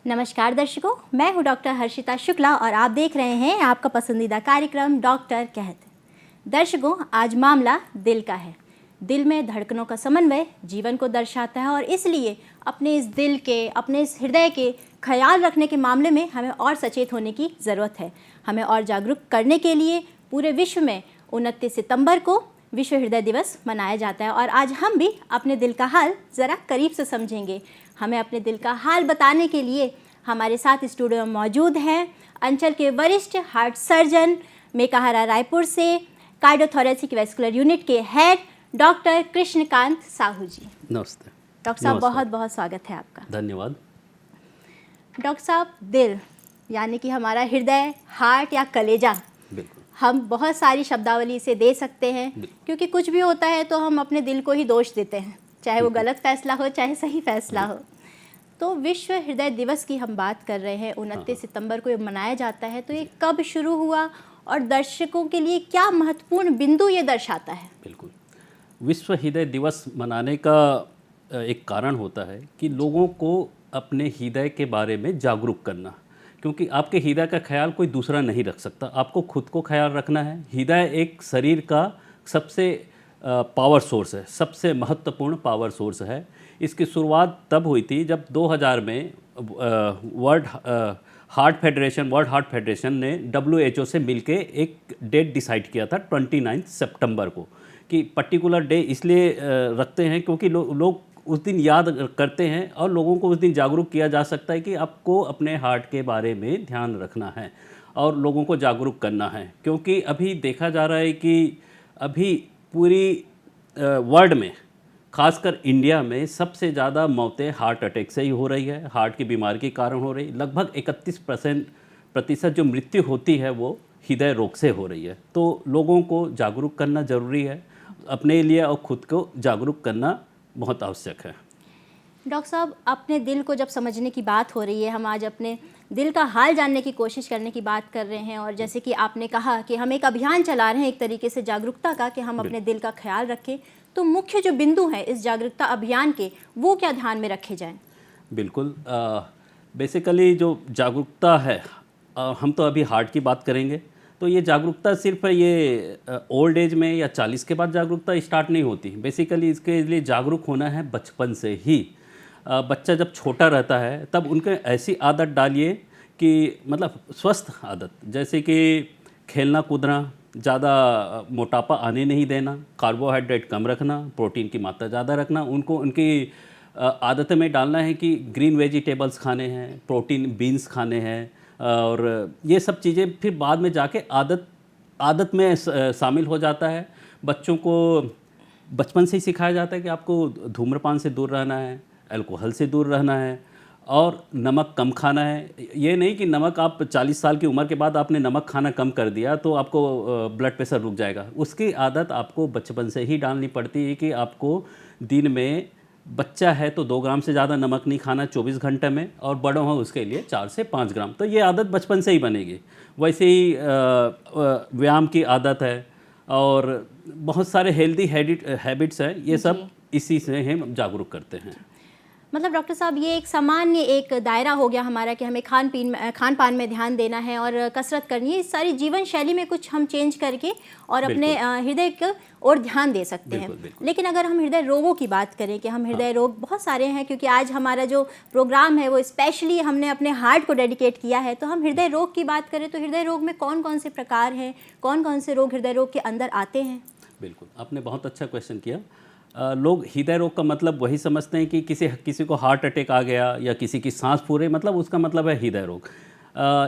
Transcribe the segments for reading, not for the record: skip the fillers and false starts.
नमस्कार दर्शकों, मैं हूं डॉक्टर हर्षिता शुक्ला और आप देख रहे हैं आपका पसंदीदा कार्यक्रम डॉक्टर कहते। दर्शकों, आज मामला दिल का है। दिल में धड़कनों का समन्वय जीवन को दर्शाता है और इसलिए अपने इस दिल के, अपने इस हृदय के ख्याल रखने के मामले में हमें और सचेत होने की ज़रूरत है। हमें और जागरूक करने के लिए पूरे विश्व में 29 सितंबर को विश्व हृदय दिवस मनाया जाता है और आज हम भी अपने दिल का हाल ज़रा करीब से समझेंगे। हमें अपने दिल का हाल बताने के लिए हमारे साथ स्टूडियो में मौजूद हैं अंचल के वरिष्ठ हार्ट सर्जन मेकाहारा रायपुर से कार्डियोथोरेसिक वैस्कुलर यूनिट के हेड डॉक्टर कृष्णकांत साहू जी। नमस्ते डॉक्टर साहब, बहुत बहुत स्वागत है आपका। धन्यवाद। डॉक्टर साहब, दिल यानी कि हमारा हृदय, हार्ट या कलेजा, बिल्कुल हम बहुत सारी शब्दावली से दे सकते हैं क्योंकि कुछ भी होता है तो हम अपने दिल को ही दोष देते हैं, चाहे वो गलत फैसला हो चाहे सही फैसला हो। तो विश्व हृदय दिवस की हम बात कर रहे हैं, 29 सितंबर को ये मनाया जाता है। तो ये कब शुरू हुआ और दर्शकों के लिए क्या महत्वपूर्ण बिंदु ये दर्शाता है? बिल्कुल, विश्व हृदय दिवस मनाने का एक कारण होता है कि लोगों को अपने हृदय के बारे में जागरूक करना, क्योंकि आपके हृदय का ख्याल कोई दूसरा नहीं रख सकता, आपको खुद को ख्याल रखना है। हृदय एक शरीर का सबसे पावर सोर्स है, सबसे महत्वपूर्ण पावर सोर्स है। इसकी शुरुआत तब हुई थी जब 2000 में वर्ल्ड हार्ट फेडरेशन ने WHO से मिलके एक डेट डिसाइड किया था 29 सितंबर को, कि पर्टिकुलर डे इसलिए रखते हैं क्योंकि लोग उस दिन याद करते हैं और लोगों को उस दिन जागरूक किया जा सकता है कि आपको अपने हार्ट के बारे में ध्यान रखना है और लोगों को जागरूक करना है। क्योंकि अभी देखा जा रहा है कि अभी पूरी वर्ल्ड में, खासकर इंडिया में, सबसे ज़्यादा मौतें हार्ट अटैक से ही हो रही है, हार्ट की बीमारी के कारण हो रही। लगभग 31% जो मृत्यु होती है वो हृदय रोग से हो रही है। तो लोगों को जागरूक करना ज़रूरी है, अपने लिए और खुद को जागरूक करना बहुत आवश्यक है। डॉक्टर साहब, अपने दिल को जब समझने की बात हो रही है, हम आज अपने दिल का हाल जानने की कोशिश करने की बात कर रहे हैं और जैसे कि आपने कहा कि हम एक अभियान चला रहे हैं एक तरीके से जागरूकता का, कि हम अपने दिल का ख्याल रखें। तो मुख्य जो बिंदु हैं इस जागरूकता अभियान के, वो क्या ध्यान में रखे जाएं? बिल्कुल, बेसिकली जो जागरूकता है, हम तो अभी हार्ट की बात करेंगे। तो ये जागरूकता सिर्फ ये ओल्ड एज में या 40 के बाद जागरूकता स्टार्ट नहीं होती। बेसिकली इसके लिए जागरूक होना है बचपन से ही। बच्चा जब छोटा रहता है तब उनके ऐसी आदत डालिए कि मतलब स्वस्थ आदत, जैसे कि खेलना कूदना, ज़्यादा मोटापा आने नहीं देना, कार्बोहाइड्रेट कम रखना, प्रोटीन की मात्रा ज़्यादा रखना। उनको उनकी आदत में डालना है कि ग्रीन वेजिटेबल्स खाने हैं, प्रोटीन बीन्स खाने हैं, और ये सब चीज़ें फिर बाद में जाके आदत में शामिल हो जाता है। बच्चों को बचपन से ही सिखाया जाता है कि आपको धूम्रपान से दूर रहना है, अल्कोहल से दूर रहना है और नमक कम खाना है। ये नहीं कि नमक आप 40 साल की उम्र के बाद आपने नमक खाना कम कर दिया तो आपको ब्लड प्रेशर रुक जाएगा। उसकी आदत आपको बचपन से ही डालनी पड़ती है कि आपको दिन में, बच्चा है तो 2 ग्राम से ज़्यादा नमक नहीं खाना 24 घंटे में, और बड़ों हैं उसके लिए 4 से 5 ग्राम। तो ये आदत बचपन से ही बनेगी। वैसे ही व्यायाम की आदत है और बहुत सारे हेल्दी हैबिट्स हैं, ये सब इसी से हम जागरूक करते हैं। मतलब डॉक्टर साहब, ये एक सामान्य एक दायरा हो गया हमारा कि हमें खान पान में ध्यान देना है और कसरत करनी है। इस सारी जीवन शैली में कुछ हम चेंज करके और अपने हृदय की ओर ध्यान दे सकते हैं। लेकिन अगर हम हृदय रोगों की बात करें कि हम हृदय रोग बहुत सारे हैं, क्योंकि आज हमारा जो प्रोग्राम है वो स्पेशली हमने अपने हार्ट को डेडिकेट किया है, तो हम हृदय रोग की बात करें तो हृदय रोग में कौन कौन से प्रकार हैं, कौन कौन से रोग हृदय रोग के अंदर आते हैं? बिल्कुल, आपने बहुत अच्छा क्वेश्चन किया। लोग हृदय रोग का मतलब वही समझते हैं कि किसी को हार्ट अटैक आ गया या किसी की सांस फूले, मतलब उसका मतलब है हृदय रोग।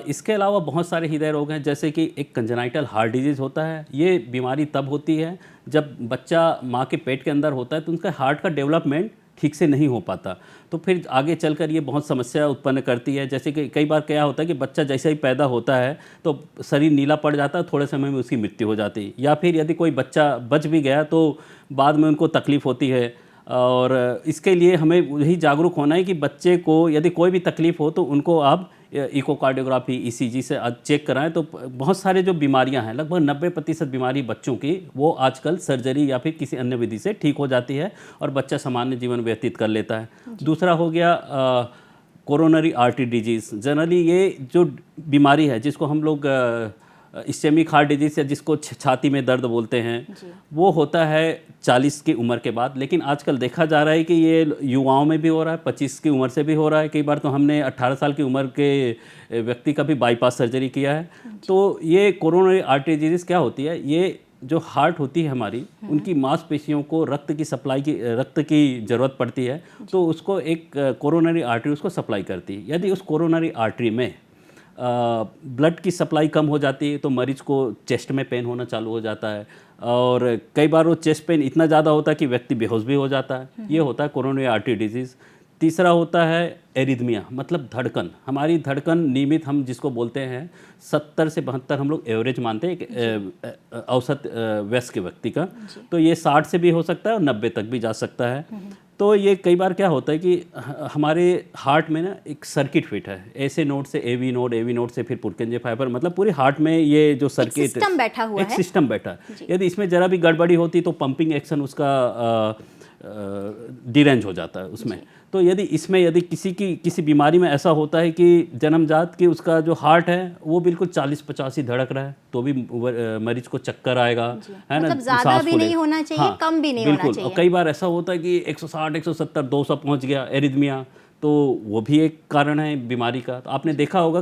इसके अलावा बहुत सारे हृदय रोग हैं, जैसे कि एक कंजेनाइटल हार्ट डिजीज़ होता है। ये बीमारी तब होती है जब बच्चा माँ के पेट के अंदर होता है तो उनका हार्ट का डेवलपमेंट ठीक से नहीं हो पाता, तो फिर आगे चलकर ये बहुत समस्या उत्पन्न करती है। जैसे कि कई बार क्या होता है कि बच्चा जैसे ही पैदा होता है तो शरीर नीला पड़ जाता है, थोड़े समय में उसकी मृत्यु हो जाती है। या फिर यदि कोई बच्चा बच भी गया तो बाद में उनको तकलीफ़ होती है। और इसके लिए हमें यही जागरूक होना है कि बच्चे को यदि कोई भी तकलीफ़ हो तो उनको आप इकोकार्डियोग्राफी, ईसीजी से चेक कराएं। तो बहुत सारे जो बीमारियां हैं, लगभग 90% बीमारी बच्चों की, वो आजकल सर्जरी या फिर किसी अन्य विधि से ठीक हो जाती है और बच्चा सामान्य जीवन व्यतीत कर लेता है। दूसरा हो गया कोरोनरी आर्टरी डिजीज़, जनरली ये जो बीमारी है जिसको हम लोग इस्केमिक हार्ट डिजीज़ या जिसको छाती में दर्द बोलते हैं, वो होता है 40 की उम्र के बाद। लेकिन आजकल देखा जा रहा है कि ये युवाओं में भी हो रहा है, 25 की उम्र से भी हो रहा है। कई बार तो हमने 18 साल की उम्र के व्यक्ति का भी बाईपास सर्जरी किया है। तो ये कोरोनरी आर्टरी डिजीज़ क्या होती है, ये जो हार्ट होती है हमारी, उनकी मांसपेशियों को रक्त की ज़रूरत पड़ती है, तो उसको एक कोरोनरी आर्टरी उसको सप्लाई करती है। यदि उस कोरोनरी आर्टरी में ब्लड की सप्लाई कम हो जाती है तो मरीज को चेस्ट में पेन होना चालू हो जाता है, और कई बार वो चेस्ट पेन इतना ज़्यादा होता है कि व्यक्ति बेहोश भी हो जाता है। ये होता है कोरोनरी आर्टरी डिजीज़। तीसरा होता है एरिथमिया, मतलब धड़कन। हमारी धड़कन नियमित, हम जिसको बोलते हैं 70 से 72 हम लोग एवरेज मानते हैं एक औसत वयस्क के व्यक्ति का, तो ये 60 से भी हो सकता है और 90 तक भी जा सकता है। तो ये कई बार क्या होता है कि हमारे हार्ट में ना एक सर्किट फिट है, ऐसे नोड से एवी नोड से फिर पुरकेंजे फाइबर, मतलब पूरे हार्ट में ये जो सर्किट एक सिस्टम बैठा हुआ है। एक सिस्टम बैठा है। यदि इसमें ज़रा भी गड़बड़ी होती तो पंपिंग एक्शन उसका डिरेंज हो जाता है उसमें। तो यदि किसी बीमारी में ऐसा होता है कि जन्मजात कि उसका जो हार्ट है वो बिल्कुल 40-50 ही धड़क रहा है, तो भी मरीज को चक्कर आएगा, है ना, मतलब ज़्यादा भी नहीं होना चाहिए, हाँ, कम भी नहीं होना बिल्कुल। चाहिए। और कई बार ऐसा होता है कि 160, 170, 200 पहुंच गया एरिथमिया, तो वो भी एक कारण है बीमारी का। तो आपने देखा होगा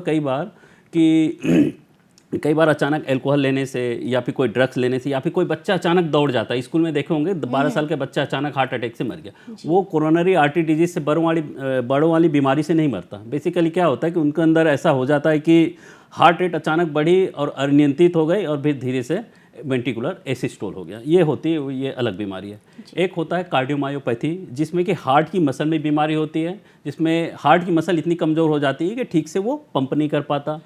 कई बार अचानक अल्कोहल लेने से या फिर कोई ड्रग्स लेने से या फिर कोई बच्चा अचानक दौड़ जाता है। स्कूल में देखे होंगे 12 साल का बच्चा अचानक हार्ट अटैक से मर गया। वो कोरोनरी आर्टरी डिजीज से बड़ों वाली बीमारी से नहीं मरता। बेसिकली क्या होता है कि उनके अंदर ऐसा हो जाता है कि हार्ट रेट अचानक बढ़ी और अनियंत्रित हो गई और फिर धीरे से वेंटिकुलर एसिस्टोल हो गया। ये होती है, ये अलग बीमारी है। एक होता है कार्डियोमायोपैथी, जिसमें कि हार्ट की मसल में बीमारी होती है, जिसमें हार्ट की मसल इतनी कमज़ोर हो जाती है कि ठीक से वो पंप नहीं कर पाता।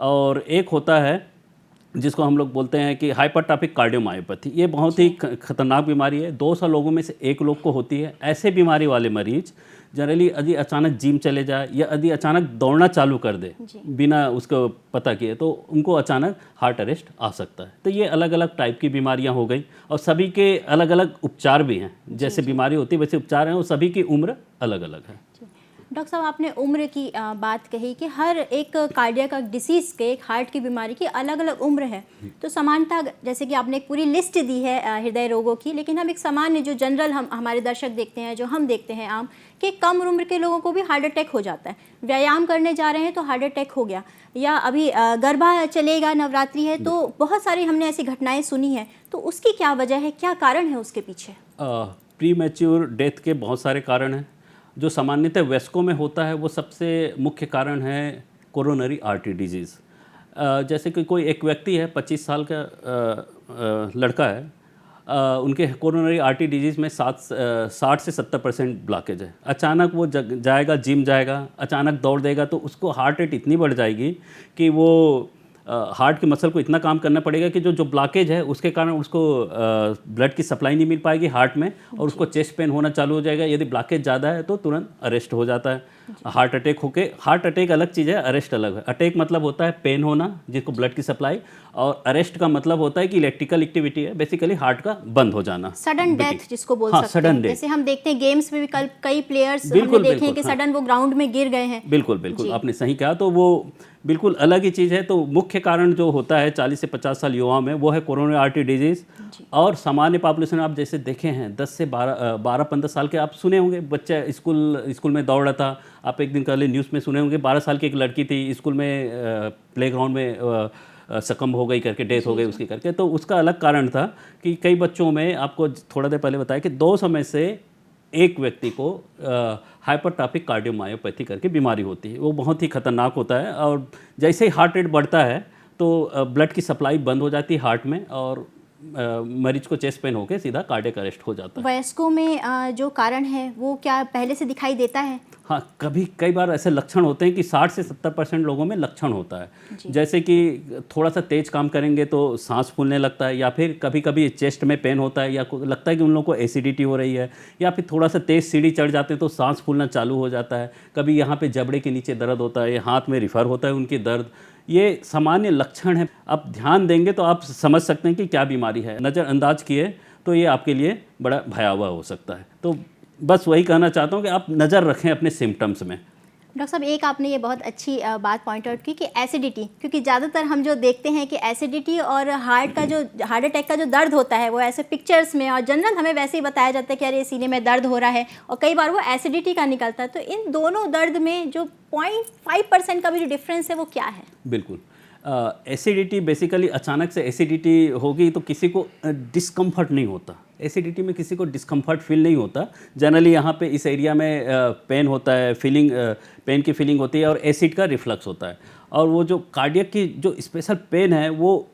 और एक होता है जिसको हम लोग बोलते हैं कि हाइपरट्रॉफिक कार्डियोमायोपैथी। ये बहुत ही खतरनाक बीमारी है, 200 लोगों में से 1 लोग को होती है। ऐसे बीमारी वाले मरीज जनरली यदि अचानक जिम चले जाए या यदि अचानक दौड़ना चालू कर दे बिना उसको पता किए, तो उनको अचानक हार्ट अरेस्ट आ सकता है। तो ये अलग अलग टाइप की बीमारियां हो गई और सभी के अलग अलग उपचार भी हैं। जैसे बीमारी होती है वैसे उपचार हैं, और सभी की उम्र अलग अलग है। डॉक्टर साहब, आपने उम्र की बात कही कि हर एक कार्डियक डिसीज़ के, एक हार्ट की बीमारी की अलग अलग उम्र है। तो समानता, जैसे कि आपने एक पूरी लिस्ट दी है हृदय रोगों की, लेकिन हम एक सामान्य जो जनरल हमारे दर्शक देखते हैं, जो हम देखते हैं आम, कि कम उम्र के लोगों को भी हार्ट अटैक हो जाता है। व्यायाम करने जा रहे हैं तो हार्ट अटैक हो गया, या अभी गरबा चलेगा, नवरात्रि है, तो बहुत सारी हमने ऐसी घटनाएँ सुनी हैं। तो उसकी क्या वजह है, क्या कारण है उसके पीछे? प्री मैच्योर डेथ के बहुत सारे कारण हैं। जो सामान्यतः वयस्कों में होता है वो सबसे मुख्य कारण है कोरोनरी आर्टरी डिजीज़। जैसे कि कोई एक व्यक्ति है, 25 साल का लड़का है, उनके कोरोनरी आर्टरी डिजीज़ में 60 से 70% ब्लॉकेज है। अचानक वो जाएगा, जिम जाएगा, अचानक दौड़ देगा, तो उसको हार्ट रेट इतनी बढ़ जाएगी कि वो हार्ट की मसल को इतना काम करना पड़ेगा कि जो ब्लॉकेज है उसके कारण उसको ब्लड की सप्लाई नहीं मिल पाएगी हार्ट में, और उसको चेस्ट पेन होना चालू हो जाएगा। यदि ब्लॉकेज ज़्यादा है तो तुरंत अरेस्ट हो जाता है। हार्ट अटैक होके, हार्ट अटैक अलग चीज़ है, अरेस्ट अलग है। अटैक मतलब होता है पेन होना, जिसको ब्लड की सप्लाई, और अरेस्ट का मतलब होता है कि इलेक्ट्रिकल एक्टिविटी है, बेसिकली हार्ट का बंद हो जाना, सडन डेथ जिसको बोल सकते हैं। जैसे हम देखते हैं गेम्स में भी कल कई प्लेयर्स हमने देखे हैं कि सडन वो ग्राउंड में गिर गए हैं। बिल्कुल आपने सही कहा। तो वो बिल्कुल अलग ही चीज़ है। तो मुख्य कारण जो होता है 40 से 50 साल युवाओं में, वो है कोरोनरी आर्टरी डिजीज़। और सामान्य पॉपुलेशन आप जैसे देखे हैं 10 से 12-15 साल के, आप सुने होंगे बच्चा स्कूल में दौड़ रहा था। आप एक दिन पहले न्यूज़ में सुने होंगे 12 साल की एक लड़की थी, स्कूल में प्लेग्राउंड में सकम हो गई करके, डेथ हो गई उसकी करके। तो उसका अलग कारण था कि कई बच्चों में, आपको थोड़ा देर पहले बताया कि 200 में से 1 व्यक्ति को हाइपरट्रॉफिक कार्डियोमायोपैथी करके बीमारी होती है। वो बहुत ही खतरनाक होता है, और जैसे ही हार्ट रेट बढ़ता है तो ब्लड की सप्लाई बंद हो जाती है हार्ट में, और मरीज को चेस्ट पेन होकर सीधा कार्डियक अरेस्ट हो जाता है। वयस्कों में जो कारण है वो क्या पहले से दिखाई देता है? हाँ, कई बार ऐसे लक्षण होते हैं कि 60 से 70% लोगों में लक्षण होता है। जैसे कि थोड़ा सा तेज काम करेंगे तो सांस फूलने लगता है, या फिर कभी कभी चेस्ट में पेन होता है, या लगता है कि उन लोगों को एसिडिटी हो रही है, या फिर थोड़ा सा तेज सीढ़ी चढ़ जाते हैं तो सांस फूलना चालू हो जाता है। कभी यहाँ पे जबड़े के नीचे दर्द होता है, हाथ में रिफर होता है उनकी दर्द। ये सामान्य लक्षण है। आप ध्यान देंगे तो आप समझ सकते हैं कि क्या बीमारी है। नज़रअंदाज किए तो ये आपके लिए बड़ा भयावह हो सकता है। तो बस वही कहना चाहता हूँ कि आप नज़र रखें अपने सिम्टम्स में। डॉक्टर साहब, एक आपने ये बहुत अच्छी बात पॉइंट आउट की कि एसिडिटी, क्योंकि ज़्यादातर हम जो देखते हैं कि एसिडिटी और हार्ट अटैक का जो दर्द होता है वो ऐसे पिक्चर्स में और जनरल हमें वैसे ही बताया जाता है कि अरे सीने में दर्द हो रहा है, और कई बार वो एसिडिटी का निकलता है। तो इन दोनों दर्द में जो 0.5% का भी जो डिफरेंस है वो क्या है? बिल्कुल, एसिडिटी बेसिकली अचानक से एसिडिटी होगी तो किसी को डिस्कम्फर्ट नहीं होता। एसिडिटी में किसी को डिस्कम्फर्ट फील नहीं होता। जनरली यहाँ पे इस एरिया में पेन होता है, पेन की फीलिंग होती है और एसिड का रिफ्लक्स होता है। और वो जो कार्डियक की जो स्पेशल पेन है वो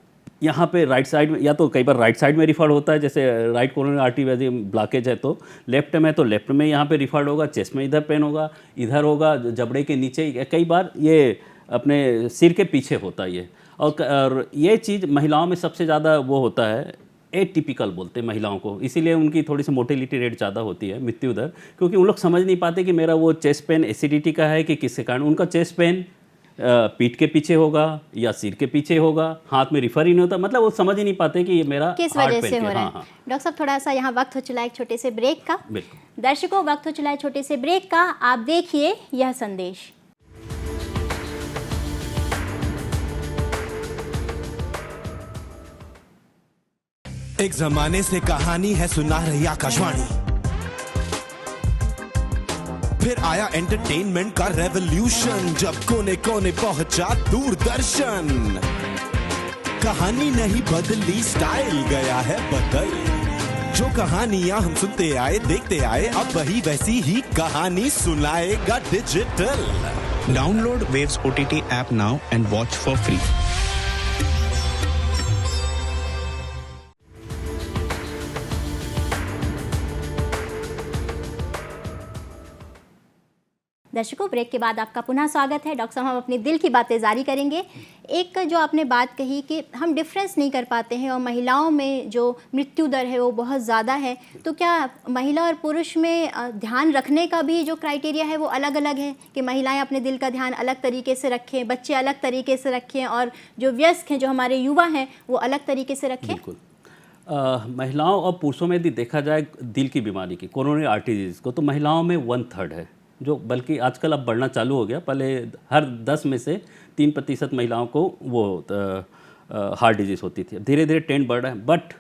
यहाँ पे राइट साइड में, या तो कई बार राइट साइड में रिफर्ड होता है, जैसे राइट कोरोनरी आर्टरी वैसे ब्लॉकेज है तो लेफ्ट में, तो लेफ्ट में यहाँ पे रिफर्ड होगा, चेस्ट में इधर पेन होगा, इधर होगा जबड़े के नीचे, कई बार ये अपने सिर के पीछे होता है ये। और ये चीज़ महिलाओं में सबसे ज़्यादा वो होता है, एटिपिकल बोलते हैं महिलाओं को, इसीलिए उनकी थोड़ी सी मोर्टेलिटी रेट ज़्यादा होती है, मृत्यु दर, क्योंकि उन लोग समझ नहीं पाते कि मेरा वो चेस्ट पेन एसिडिटी का है कि किसके कारण। उनका चेस्ट पेन पीठ के पीछे होगा या सिर के पीछे होगा, हाथ में रिफर ही नहीं होता, मतलब वो समझ ही नहीं पाते कि ये मेरा किस हार्ट वजह पेन से हो है। रहा है। हाँ, डॉक्टर साहब, थोड़ा सा यहाँ वक्त हो चला है एक छोटे से ब्रेक का। बिल्कुल। दर्शकों, वक्त हो चला है छोटे से ब्रेक का, आप देखिए यह संदेश। एक जमाने से कहानी है सुना रही आकाशवाणी, फिर आया एंटरटेनमेंट का रेवोल्यूशन, जब कोने कोने पहुंचा दूरदर्शन। कहानी नहीं बदली, स्टाइल गया है बदल। जो कहानियां हम सुनते आए देखते आए, अब वही वैसी ही कहानी सुनाएगा digital. Download Waves OTT app now and watch for free. दर्शकों, ब्रेक के बाद आपका पुनः स्वागत है। डॉक्टर साहब, हम अपने दिल की बातें जारी करेंगे। एक जो आपने बात कही कि हम डिफरेंस नहीं कर पाते हैं और महिलाओं में जो मृत्यु दर है वो बहुत ज़्यादा है, तो क्या महिला और पुरुष में ध्यान रखने का भी जो क्राइटेरिया है वो अलग अलग है कि महिलाएं अपने दिल का ध्यान अलग तरीके से रखें, बच्चे अलग तरीके से रखें, और जो वयस्क हैं, जो हमारे युवा हैं, वो अलग तरीके से रखें? बिल्कुल। महिलाओं और पुरुषों में यदि देखा जाए दिल की बीमारी की, कोरोनरी आर्टरी डिजीज़ को, तो महिलाओं में 1/3 है, जो बल्कि आजकल अब बढ़ना चालू हो गया। पहले हर 10 में से 3% महिलाओं को वो हार्ट डिजीज़ होती थी, धीरे धीरे ट्रेंड बढ़ रहा है। बट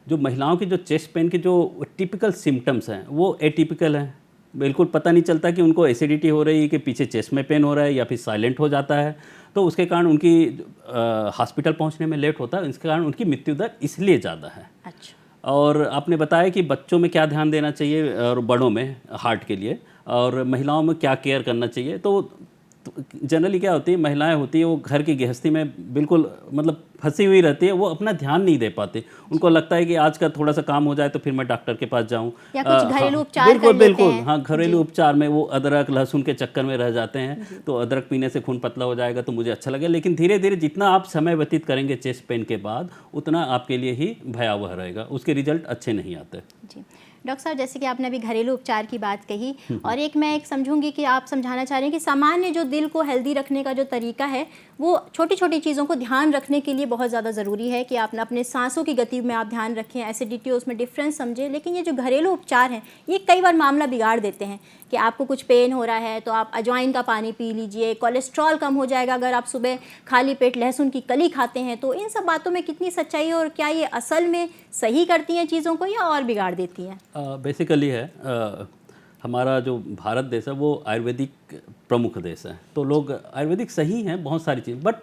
जो महिलाओं की जो चेस्ट पेन के जो टिपिकल सिम्टम्स हैं वो एटिपिकल हैं, बिल्कुल पता नहीं चलता कि उनको एसिडिटी हो रही है कि पीछे चेस्ट में पेन हो रहा है, या फिर साइलेंट हो जाता है, तो उसके कारण उनकी हॉस्पिटल पहुंचने में लेट होता है, इसके कारण उनकी मृत्यु दर इसलिए ज़्यादा है। अच्छा। और आपने बताया कि बच्चों में क्या ध्यान देना चाहिए और बड़ों में हार्ट के लिए, और महिलाओं में क्या केयर करना चाहिए, तो जनरली क्या होती है, महिलाएं होती है वो घर की गृहस्थी में बिल्कुल मतलब फंसी हुई रहती है, वो अपना ध्यान नहीं दे पाते। उनको लगता है कि आज का थोड़ा सा काम हो जाए तो फिर मैं डॉक्टर के पास जाऊं, या कुछ घरेलू उपचार बिल्कुल कर लेते बिल्कुल हैं। हाँ, घरेलू उपचार में वो अदरक लहसुन के चक्कर में रह जाते हैं, तो अदरक पीने से खून पतला हो जाएगा तो मुझे अच्छा लगेगा। लेकिन धीरे धीरे जितना आप समय व्यतीत करेंगे चेस्ट पेन के बाद, उतना आपके लिए ही भयावह रहेगा, उसके रिजल्ट अच्छे नहीं आते। जी डॉक्टर साहब, जैसे कि आपने अभी घरेलू उपचार की बात कही, और एक मैं समझूंगी कि आप समझाना चाह रहे हैं कि सामान्य जो दिल को हेल्दी रखने का जो तरीका है वो छोटी छोटी चीज़ों को ध्यान रखने के लिए बहुत ज़्यादा ज़रूरी है कि आप अपने सांसों की गति में आप ध्यान रखें, एसिडिटी हो उसमें डिफरेंस समझें। लेकिन ये जो घरेलू उपचार हैं ये कई बार मामला बिगाड़ देते हैं कि आपको कुछ पेन हो रहा है तो आप अजवाइन का पानी पी लीजिए, कोलेस्ट्रॉल कम हो जाएगा अगर आप सुबह खाली पेट लहसुन की कली खाते हैं। तो इन सब बातों में कितनी सच्चाई है, और क्या ये असल में सही करती हैं चीज़ों को या और बिगाड़ देती हैं? बेसिकली है हमारा जो भारत देश है वो आयुर्वेदिक प्रमुख देश है, तो लोग आयुर्वेदिक सही हैं बहुत सारी चीज़, बट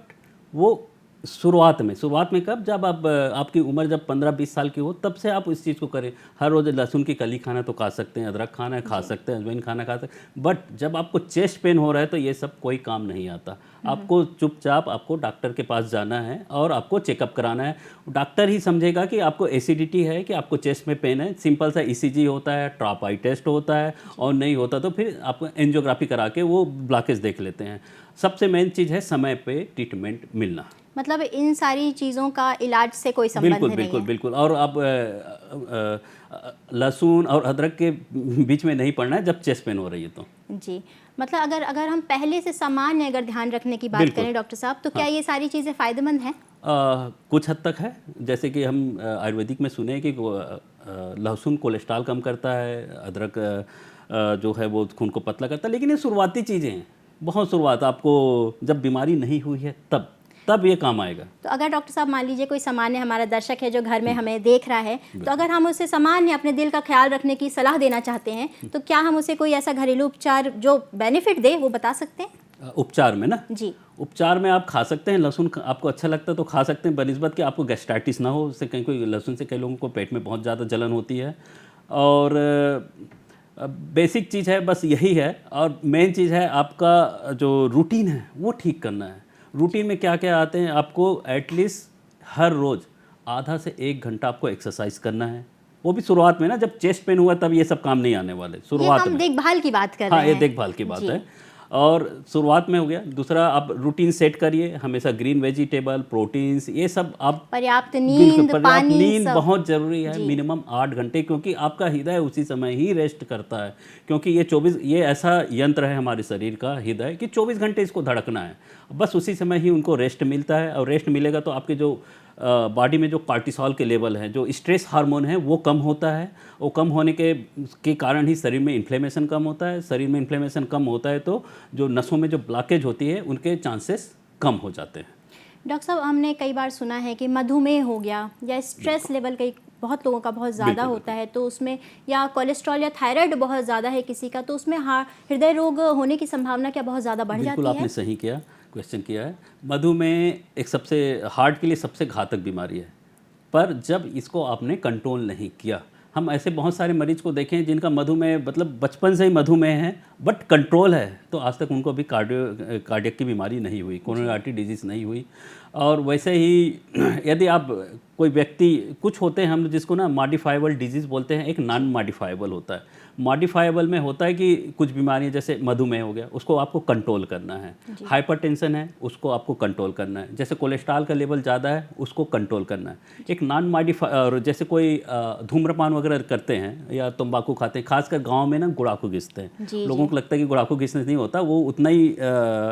वो शुरुआत में कब, जब आप आपकी उम्र जब 15-20 साल की हो तब से आप इस चीज़ को करें। हर रोज़ लहसुन की कली खाना तो खा सकते हैं, अदरक खाना है खा सकते हैं, अजवाइन खाना खा सकते हैं, बट जब आपको चेस्ट पेन हो रहा है तो ये सब कोई काम नहीं आता। आपको चुपचाप आपको डॉक्टर के पास जाना है और आपको चेकअप कराना है। डॉक्टर ही समझेगा कि आपको एसिडिटी है कि आपको चेस्ट में पेन है। सिंपल सा ECG होता है, ट्रॉप आई टेस्ट होता है, और नहीं होता तो फिर आपको एंजियोग्राफी करा के वो ब्लॉकेज देख लेते हैं। सबसे मेन चीज़ है समय पे ट्रीटमेंट मिलना। मतलब इन सारी चीज़ों का इलाज से कोई संबंध बिल्कुल नहीं बिल्कुल है। बिल्कुल। और आप लहसुन और अदरक के बीच में नहीं पड़ना है जब चेस्ट पेन हो रही है तो। जी, मतलब अगर हम पहले से सामान्य अगर ध्यान रखने की बात बिल्कुल। करें डॉक्टर साहब, तो क्या ये सारी चीज़ें फ़ायदेमंद हैं? कुछ हद तक है, जैसे कि हम आयुर्वेदिक में सुने हैं कि लहसुन कोलेस्ट्रॉल कम करता है, अदरक जो है वो खून को पतला करता है, लेकिन ये शुरुआती चीज़ें हैं। बहुत शुरुआत, आपको जब बीमारी नहीं हुई है तब ये काम आएगा। तो अगर डॉक्टर साहब मान लीजिए कोई सामान्य हमारा दर्शक है जो घर में हमें देख रहा है, तो अगर हम उसे सामान्य अपने दिल का ख्याल रखने की सलाह देना चाहते हैं, तो क्या हम उसे कोई ऐसा घरेलू उपचार जो बेनिफिट दे वो बता सकते हैं? उपचार में ना जी, उपचार में आप खा सकते हैं लहसुन, आपको अच्छा लगता है तो खा सकते हैं, बनिस्बत कि आपको गैस्ट्राइटिस ना हो। उससे कहीं कोई लहसुन से कई लोगों को पेट में बहुत ज़्यादा जलन होती है। और बेसिक चीज़ है बस यही है। और मेन चीज़ है आपका जो रूटीन है वो ठीक करना है। रूटीन में क्या क्या आते हैं, आपको एटलीस्ट हर रोज़ आधा से 1 घंटा आपको एक्सरसाइज करना है। वो भी शुरुआत में ना, जब चेस्ट पेन हुआ तब ये सब काम नहीं आने वाले, ये शुरुआत हम में। देखभाल की बात कर हाँ, रहे ये हैं। देखभाल की बात जी। है और शुरुआत में हो गया। दूसरा, आप रूटीन सेट करिए, हमेशा ग्रीन वेजिटेबल, प्रोटीन्स, ये सब आप पर्याप्त बिल्कुल नींद, पर्याप्त पानी, नींद सब। बहुत ज़रूरी है, जी। मिनिमम 8 घंटे, क्योंकि आपका हृदय उसी समय ही रेस्ट करता है। क्योंकि ये ऐसा यंत्र है हमारे शरीर का हृदय कि 24 घंटे इसको धड़कना है, बस उसी समय ही उनको रेस्ट मिलता है। और रेस्ट मिलेगा तो आपके जो बॉडी में जो कार्टिसोल के लेवल हैं, जो स्ट्रेस हार्मोन है, वो कम होता है। वो कम होने के कारण ही शरीर में इन्फ्लेमेशन कम होता है। शरीर में इन्फ्लेमेशन कम होता है तो जो नसों में जो ब्लॉकेज होती है उनके चांसेस कम हो जाते हैं। डॉक्टर साहब, हमने कई बार सुना है कि मधुमेह हो गया या स्ट्रेस लेवल कई बहुत लोगों का बहुत ज़्यादा बिल्कुल, होता है, तो उसमें या कोलेस्ट्रॉल या थायराइड बहुत ज़्यादा है किसी का, तो उसमें हृदय रोग होने की संभावना क्या बहुत ज़्यादा बढ़ बिल्कुल जाती आपने है? सही किया, क्वेश्चन किया है। मधुमेह एक सबसे हार्ट के लिए सबसे घातक बीमारी है, पर जब इसको आपने कंट्रोल नहीं किया, हम ऐसे बहुत सारे मरीज को देखें जिनका मधुमेह मतलब बचपन से ही मधुमेह है बट कंट्रोल है, तो आज तक उनको भी कार्डियक की बीमारी नहीं हुई, कोरोनरी आर्टरी डिजीज़ नहीं हुई। और वैसे ही यदि आप कोई व्यक्ति, कुछ होते हैं हम जिसको ना मॉडिफाइबल डिजीज़ बोलते हैं, एक नॉन मॉडिफाइबल होता है। मॉडिफाइबल में होता है कि कुछ बीमारियां जैसे मधुमेह हो गया, उसको आपको कंट्रोल करना है। हाइपरटेंशन है, उसको आपको कंट्रोल करना है। जैसे कोलेस्ट्रॉल का लेवल ज़्यादा है, उसको कंट्रोल करना है। एक नॉन मॉडिफाई, जैसे कोई धूम्रपान वगैरह करते हैं या तंबाकू खाते हैं, खासकर गांव में ना गुड़ाखू घिसते हैं। जी, लोगों को लगता है कि गुड़ाखू घिसने से नहीं होता, वो उतना ही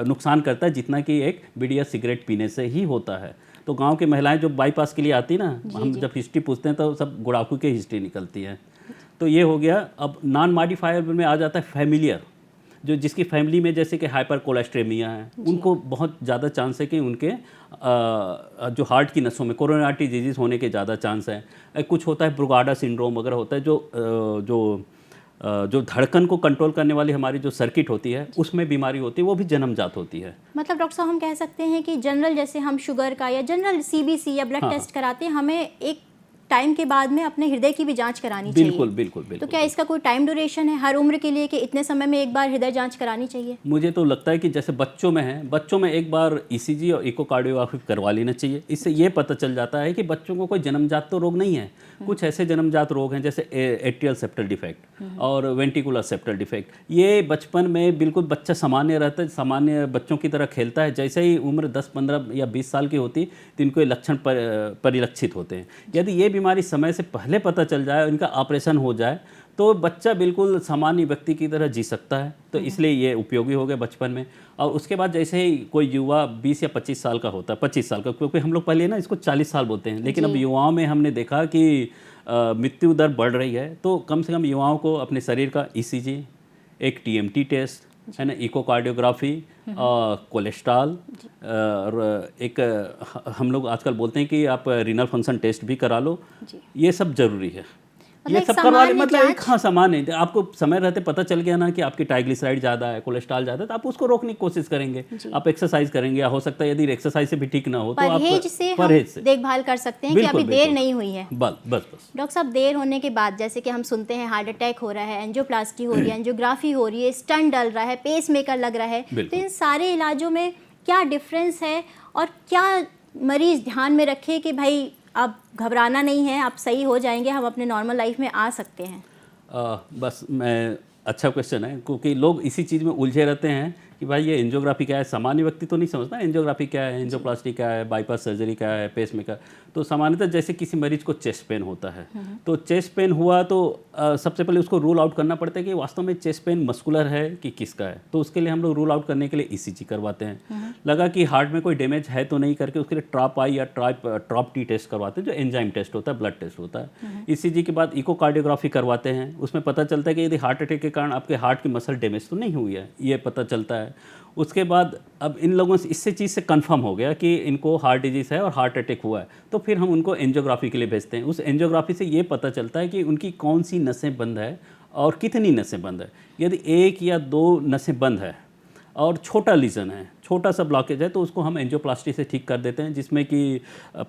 नुकसान करता है जितना कि एक बीड़ी या सिगरेट पीने से ही होता है। तो गांव की महिलाएं जो बाईपास के लिए आती ना, हम जब हिस्ट्री पूछते हैं तो सब गुड़ाखू की हिस्ट्री निकलती है। तो ये हो गया। अब नॉन मॉडिफाइबल में आ जाता है फैमिलियर, जो जिसकी फैमिली में जैसे कि हाइपर कोलेस्ट्रेमिया है, उनको बहुत ज़्यादा चांस है कि उनके जो हार्ट की नसों में कोरोनरी आर्टरी डिजीज़ होने के ज़्यादा चांस है। कुछ होता है ब्रुगाडा सिंड्रोम वगैरह होता है, जो धड़कन को कंट्रोल करने वाली हमारी जो सर्किट होती है उसमें बीमारी होती है, वो भी जन्मजात होती है। मतलब डॉक्टर साहब, हम कह सकते हैं कि जनरल जैसे हम शुगर का या जनरल सीबीसी या ब्लड टेस्ट कराते हैं, हमें एक टाइम के बाद में अपने हृदय की भी जांच करानी चाहिए। बिल्कुल बिल्कुल तो बिल्कुल। क्या इसका कोई टाइम ड्यूरेशन है हर उम्र के लिए कि इतने समय में एक बार हृदय जांच करानी चाहिए? मुझे तो लगता है कि जैसे बच्चों में है, बच्चों में एक बार ईसीजी और इकोकार्डियोग्राफी करवा लेना चाहिए। इससे ये पता चल जाता है कि बच्चों को कोई जन्मजात तो रोग नहीं है। कुछ ऐसे जन्मजात रोग हैं जैसे एट्रियल सेप्टल डिफेक्ट और वेंट्रिकुलर सेप्टल डिफेक्ट। ये बचपन में बिल्कुल बच्चा सामान्य रहता है, सामान्य बच्चों की तरह खेलता है। जैसे ही उम्र 10, 15 या 20 साल की होती तो इनको ये लक्षण परिलक्षित होते हैं। यदि ये बीमारी समय से पहले पता चल जाए और इनका ऑपरेशन हो जाए तो बच्चा बिल्कुल सामान्य व्यक्ति की तरह जी सकता है। तो इसलिए ये उपयोगी हो गया बचपन में। और उसके बाद जैसे ही कोई युवा 20 या 25 साल का होता है, 25 साल का, क्योंकि हम लोग पहले ना इसको 40 साल बोलते हैं, लेकिन अब युवाओं में हमने देखा कि मृत्यु दर बढ़ रही है। तो कम से कम युवाओं को अपने शरीर का ईसीजी, एक टीएमटी टेस्ट है ना, इकोकार्डियोग्राफी, कोलेस्ट्रॉल, और एक हम लोग आजकल बोलते हैं कि आप रीनल फंक्शन टेस्ट भी करा लो। ये सब जरूरी है। ये सब करवा ले, मतलब एक हाँ सामान्य है। आपको समय रहते पता चल गया ना कि आपकी ट्राइग्लिसराइड ज़्यादा है, कोलेस्ट्रॉल ज़्यादा है, तो आप उसको रोकने की कोशिश करेंगे। आप एक्सरसाइज करेंगे, या हो सकता है यदि एक्सरसाइज से भी ठीक ना हो तो आप परहेज से देखभाल कर सकते हैं कि अभी देर नहीं हुई है। बस। डॉक्टर साहब, देर होने के बाद जैसे कि हम सुनते हैं हार्ट अटैक हो रहा है, एंजियोप्लास्टी हो रही है, एंजियोग्राफी हो रही है, स्टंट डल रहा है, पेस मेकर लग रहा है, तो इन सारे इलाजों में क्या डिफरेंस है और क्या मरीज ध्यान में रखे कि भाई अब घबराना नहीं है, आप सही हो जाएंगे, हम अपने नॉर्मल लाइफ में आ सकते हैं? बस मैं अच्छा क्वेश्चन है, क्योंकि लोग इसी चीज़ में उलझे रहते हैं कि भाई ये एंजियोग्राफी क्या है। सामान्य व्यक्ति तो नहीं समझता एंजियोग्राफी क्या है, एंजियोप्लास्टी क्या है, बाईपास सर्जरी क्या है, पेसमेकर। तो सामान्यतः जैसे किसी मरीज को चेस्ट पेन होता है, तो चेस्ट पेन हुआ तो सबसे पहले उसको रूल आउट करना पड़ता है कि वास्तव में चेस्ट पेन मस्कुलर है कि किसका है। तो उसके लिए हम लोग रूल आउट करने के लिए ईसीजी करवाते हैं। लगा कि हार्ट में कोई डैमेज है तो नहीं करके उसके लिए ट्रॉप आई या ट्रॉप टी टेस्ट करवाते हैं, जो एंजाइम टेस्ट होता है, ब्लड टेस्ट होता है। ईसीजी के बाद इकोकार्डियोग्राफी करवाते हैं। उसमें पता चलता है कि यदि हार्ट अटैक के कारण आपके हार्ट की मसल डैमेज तो नहीं हुई है, ये पता चलता है। है। उसके बाद अब इन लोगों से इससे चीज़ से कंफर्म हो गया कि इनको हार्ट डिजीज़ है और हार्ट अटैक हुआ है, तो फिर हम उनको एंजियोग्राफी के लिए भेजते हैं। उस एंजियोग्राफी से ये पता चलता है कि उनकी कौन सी नसें बंद है और कितनी नसें बंद है। यदि 1 या 2 नसें बंद है और छोटा लीजन है, छोटा सा ब्लॉकेज है, तो उसको हम एंजियोप्लास्टी से ठीक कर देते हैं, जिसमें कि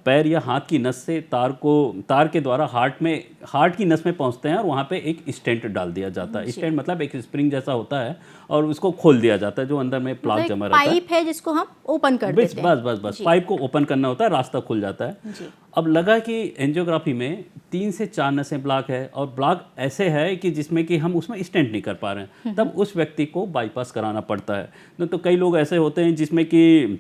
पैर या हाथ की नस से तार के द्वारा हार्ट की नस में पहुंचते हैं और वहाँ पे एक स्टेंट डाल दिया जाता है। स्टेंट मतलब एक स्प्रिंग जैसा होता है और उसको खोल दिया जाता है, जो अंदर में प्लाक जमा रहता है। पाइप है जिसको हम ओपन कर देते हैं। बस पाइप को ओपन करना होता है, रास्ता खुल जाता है। अब लगा कि एंजियोग्राफी में 3 से 4 नसें ब्लॉक है और ब्लॉक ऐसे है कि जिसमें कि हम उसमें स्टेंट नहीं कर पा रहे हैं, तब उस व्यक्ति को बाईपास कराना पड़ता है। तो कई लोग ऐसे होते हैं जिसमें कि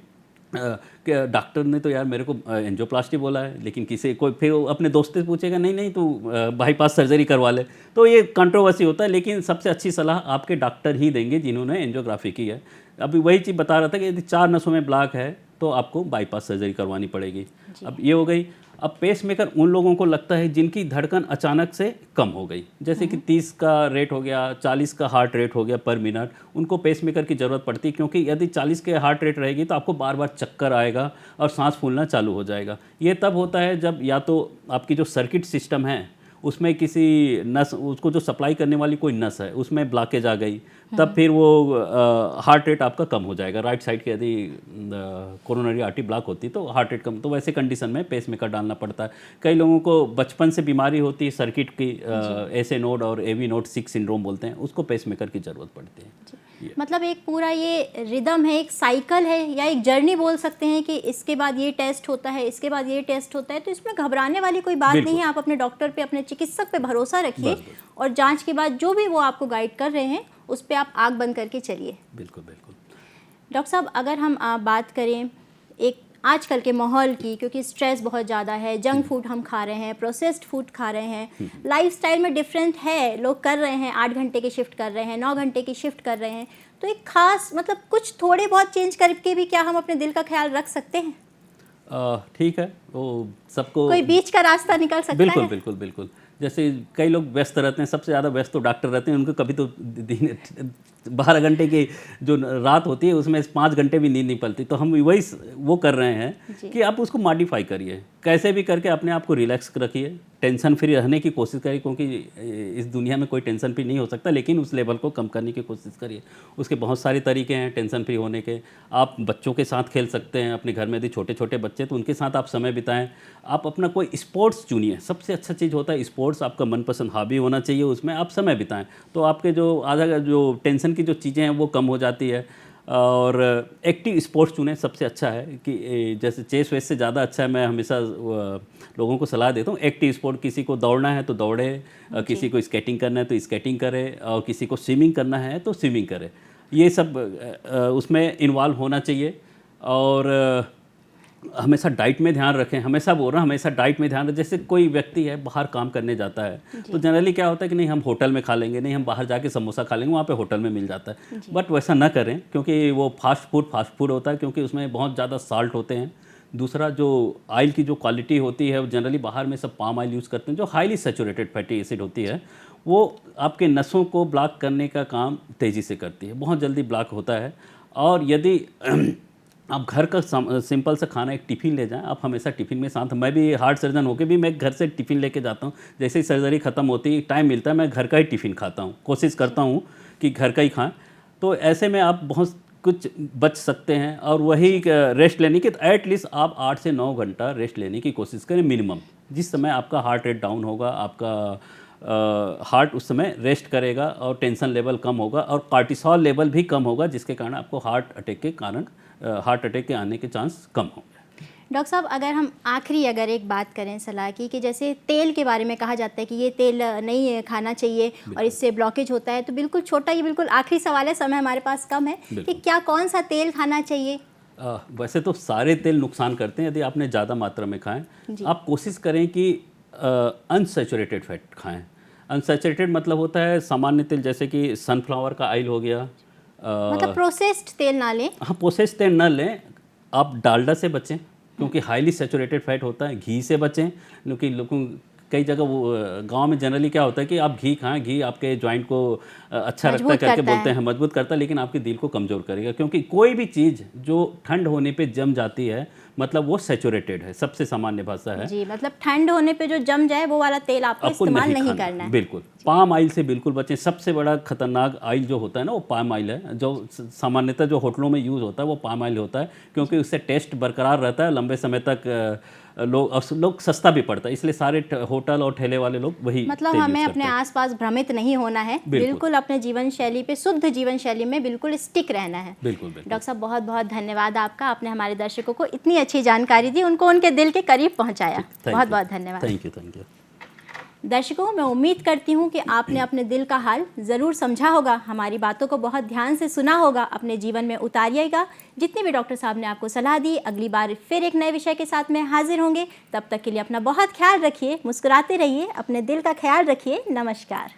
डॉक्टर ने तो यार मेरे को एंजियोप्लास्टी बोला है, लेकिन कोई फिर अपने दोस्त से पूछेगा नहीं तू बाईपास सर्जरी करवा ले, तो ये कंट्रोवर्सी होता है। लेकिन सबसे अच्छी सलाह आपके डॉक्टर ही देंगे जिन्होंने एंजियोग्राफी की है। अभी वही चीज़ बता रहा था कि यदि 4 नसों में ब्लॉक है तो आपको बाईपास सर्जरी करवानी पड़ेगी। अब ये हो गई। अब पेसमेकर उन लोगों को लगता है जिनकी धड़कन अचानक से कम हो गई, जैसे कि 30 का रेट हो गया, 40 का हार्ट रेट हो गया पर मिनट, उनको पेसमेकर की ज़रूरत पड़ती है, क्योंकि यदि 40 के हार्ट रेट रहेगी तो आपको बार बार चक्कर आएगा और सांस फूलना चालू हो जाएगा। ये तब होता है जब या तो आपकी जो सर्किट सिस्टम है उसमें किसी नस, उसको जो सप्लाई करने वाली कोई नस है उसमें ब्लॉकेज आ गई, तब फिर वो हार्ट रेट आपका कम हो जाएगा। राइट साइड की यदि कोरोनरी आर्टरी ब्लॉक होती तो हार्ट रेट कम, तो वैसे कंडीशन में पेसमेकर डालना पड़ता है। कई लोगों को बचपन से बीमारी होती है सर्किट की, एस ए नोड और एवी नोड 6 सिंड्रोम बोलते हैं, उसको पेसमेकर की ज़रूरत पड़ती है। मतलब एक पूरा ये रिदम है, एक साइकिल है या एक जर्नी बोल सकते हैं कि इसके बाद ये टेस्ट होता है, इसके बाद ये टेस्ट होता है, तो इसमें घबराने वाली कोई बात नहीं है। आप अपने डॉक्टर पे, अपने चिकित्सक पे भरोसा रखिए और जांच के बाद जो भी वो आपको गाइड कर रहे हैं उस पर आप आँख बंद करके चलिए। बिल्कुल बिल्कुल। डॉक्टर साहब, अगर हम बात करें एक आजकल के माहौल की, क्योंकि स्ट्रेस बहुत ज़्यादा है, जंक फूड हम खा रहे हैं, प्रोसेस्ड फूड खा रहे हैं, लाइफस्टाइल में डिफरेंट है, लोग कर रहे हैं 8 घंटे की शिफ्ट कर रहे हैं, 9 घंटे की शिफ्ट कर रहे हैं, तो एक खास मतलब कुछ थोड़े बहुत चेंज करके भी क्या हम अपने दिल का ख्याल रख सकते हैं? ठीक है, वो सबको कोई बीच का रास्ता निकल सकता बिल्कुल है? बिल्कुल बिल्कुल। जैसे कई लोग व्यस्त रहते हैं, सबसे ज़्यादा व्यस्त तो डॉक्टर रहते हैं, उनको कभी तो 12 घंटे की जो रात होती है उसमें 5 घंटे भी नींद नहीं पड़ती, तो हम वही वो कर रहे हैं कि आप उसको मॉडिफाई करिए, कैसे भी करके अपने आप को रिलैक्स रखिए, टेंशन फ्री रहने की कोशिश करिए, क्योंकि इस दुनिया में कोई टेंशन फ्री नहीं हो सकता, लेकिन उस लेवल को कम करने की कोशिश करिए। उसके बहुत सारे तरीके हैं टेंशन फ्री होने के। आप बच्चों के साथ खेल सकते हैं, अपने घर में यदि छोटे छोटे बच्चे तो उनके साथ आप समय बिताएं। आप अपना कोई स्पोर्ट्स चुनिए, सबसे अच्छा चीज़ होता है स्पोर्ट्स, आपका मनपसंद हॉबी होना चाहिए, उसमें आप समय बिताएं, तो आपके जो टेंशन की जो चीज़ें हैं वो कम हो जाती है। और एक्टिव स्पोर्ट्स चुनें, सबसे अच्छा है कि जैसे चेस वेस से ज़्यादा अच्छा है, मैं हमेशा लोगों को सलाह देता हूँ एक्टिव स्पोर्ट। किसी को दौड़ना है तो दौड़े, किसी को स्केटिंग करना है तो स्केटिंग करे, और किसी को स्विमिंग करना है तो स्विमिंग करे, ये सब उसमें इन्वॉल्व होना चाहिए। और हमेशा डाइट में ध्यान रखें, हमेशा बोल रहा हूँ, हमेशा डाइट में ध्यान रखें। जैसे कोई व्यक्ति है बाहर काम करने जाता है तो जनरली क्या होता है कि नहीं हम होटल में खा लेंगे, नहीं हम बाहर जाके समोसा खा लेंगे, वहाँ पे होटल में मिल जाता है, बट वैसा ना करें, क्योंकि वो फास्ट फूड होता है, क्योंकि उसमें बहुत ज़्यादा साल्ट होते हैं। दूसरा, जो ऑयल की जो क्वालिटी होती है वो जनरली बाहर में सब पाम ऑयल यूज़ करते हैं, जो हाईली सैचुरेटेड फैटी एसिड होती है, वो आपके नसों को ब्लॉक करने का काम तेज़ी से करती है, बहुत जल्दी ब्लॉक होता है। और यदि आप घर का सिंपल सा खाना एक टिफ़िन ले जाएं, आप हमेशा टिफ़िन में साथ, मैं भी हार्ट सर्जन होकर भी मैं घर से टिफ़िन लेके जाता हूं, जैसे ही सर्जरी ख़त्म होती है टाइम मिलता है मैं घर का ही टिफ़िन खाता हूं, कोशिश करता हूं कि घर का ही खाएं। तो ऐसे में आप बहुत कुछ बच सकते हैं। और वही रेस्ट लेने की, एटलीस्ट आप 8 से 9 घंटा रेस्ट लेने की कोशिश करें मिनिमम, जिस समय आपका हार्ट रेट डाउन होगा, आपका हार्ट उस समय रेस्ट करेगा और टेंशन लेवल कम होगा और कार्टिसोल लेवल भी कम होगा, जिसके कारण आपको हार्ट अटैक के आने के चांस कम होंगे। डॉक्टर साहब, अगर हम अगर एक बात करें सलाह की, कि जैसे तेल के बारे में कहा जाता है कि ये तेल नहीं खाना चाहिए और इससे ब्लॉकेज होता है, तो बिल्कुल छोटा, ये बिल्कुल आखिरी सवाल है, समय हमारे पास कम है, कि क्या कौन सा तेल खाना चाहिए? वैसे तो सारे तेल नुकसान करते हैं यदि आपने ज़्यादा मात्रा में खाएं। आप कोशिश करें कि अनसैचुरेटेड फैट खाएं। अनसैचुरेटेड मतलब होता है सामान्य तेल, जैसे कि सनफ्लावर का ऑयल हो गया, मतलब प्रोसेस्ड तेल ना लें। हाँ, प्रोसेस्ड तेल ना लें। आप डालडा से बचें, क्योंकि हाईली सैचुरेटेड फैट होता है। घी से बचें, क्योंकि लोगों कई जगह वो गांव में जनरली क्या होता है कि आप घी खाएं, घी आपके जॉइंट को अच्छा रखता है मजबूत करके करता बोलते है। हैं, मजबूत करता है, लेकिन आपके दिल को कमज़ोर करेगा। क्योंकि कोई भी चीज़ जो ठंड होने पे जम जाती है मतलब वो सैचुरेटेड है, सबसे सामान्य भाषा है। जी, मतलब ठंड होने पे जो जम जाए वो वाला तेल आपको आपको इस्तेमाल नहीं खाना करना है। बिल्कुल। पाम ऑयल से बिल्कुल बचें। सबसे बड़ा खतरनाक ऑयल जो होता है ना वो पाम ऑयल है, जो सामान्यतः जो होटलों में यूज़ होता है वो पाम ऑयल होता है, क्योंकि उससे टेस्ट बरकरार रहता है लंबे समय तक। लोग सस्ता भी पड़ता है, इसलिए सारे होटल और ठेले वाले लोग वही मतलब तेल हमें यूज़ अपने करते हैं। आसपास भ्रमित नहीं होना है, बिल्कुल। बिल्कुल अपने जीवन शैली पे, शुद्ध जीवन शैली में बिल्कुल स्टिक रहना है। बिल्कुल बिल्कुल। डॉक्टर साहब बहुत बहुत धन्यवाद आपका, आपने हमारे दर्शकों को इतनी अच्छी जानकारी दी, उनको उनके दिल के करीब पहुंचाया। बहुत बहुत धन्यवाद। Thank you, thank you. दर्शकों, मैं उम्मीद करती हूँ कि आपने अपने दिल का हाल ज़रूर समझा होगा, हमारी बातों को बहुत ध्यान से सुना होगा, अपने जीवन में उतारिएगा। जितनी भी डॉक्टर साहब ने आपको सलाह दी, अगली बार फिर एक नए विषय के साथ में हाजिर होंगे। तब तक के लिए अपना बहुत ख्याल रखिए, मुस्कुराते रहिए, अपने दिल का ख्याल रखिए। नमस्कार।